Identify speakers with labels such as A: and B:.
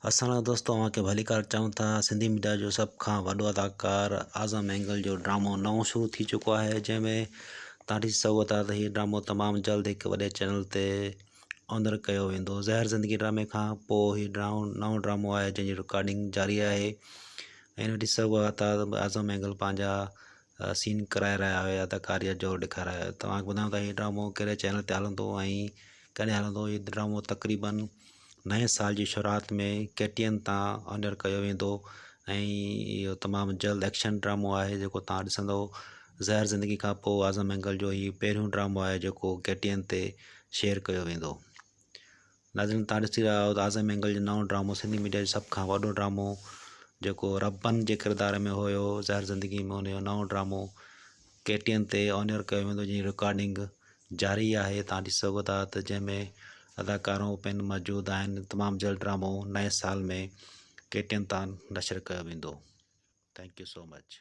A: अस्सलाम दोस्तों, अव्हांखे भली कार चऊं था। सिंधी मीडिया जो सभ खां वॾो अदाकार आज़म एंगल जो ड्रामो नओं शुरू थी चुको आहे, जंहिंमें तव्हां ॾिसी सघो था त हीउ ड्रामो तमामु जल्द हिकु वॾे चैनल ते ऑनर कयो वेंदो। ज़हर ज़िंदगी ड्रामे खां पोइ हीउ नओं ड्रामो आहे जंहिंजी रिकॉर्डिंग जारी आहे। ऐं ॾिसी सघो था त आज़म एंगल पंहिंजा सीन कराए रहिया हुआ, अदाकारीअ जो ॾेखारायो। तव्हांखे ॿुधायूं था हीउ ड्रामो कहिड़े चैनल ते हलंदो ऐं कॾहिं हलंदो। हीउ ड्रामो तक़रीबन नए साल जी शुरूआत में KTN तां ऑनर कयो वेंदो ऐं इहो तमामु जल्द एक्शन ड्रामो आहे जेको तव्हां ॾिसंदो। ज़हर ज़िंदगी खां पोइ आज़म एंगल जो हीउ पहिरियों ड्रामो आहे जेको KTN ते शेयर कयो वेंदो। नाज़रीन, तव्हां ॾिसी रहिया आहियो त आज़म एंगल जो नओं ड्रामो सिंधी मीडिया जो सभ खां वॾो ड्रामो जेको रबन जे किरदार में हुयो ज़हर ज़िंदगी में, हुनजो नओं ड्रामो KTN ते ऑनर कयो वेंदो, जंहिंजी रिकॉर्डिंग जारी आहे। तव्हां ॾिसी सघो था त जंहिंमें अदाकारूं पिण मौजूदु आहिनि। तमामु जल्द ड्रामो नए साल में KTN तां नशर कयो वेंदो। Thank you so much.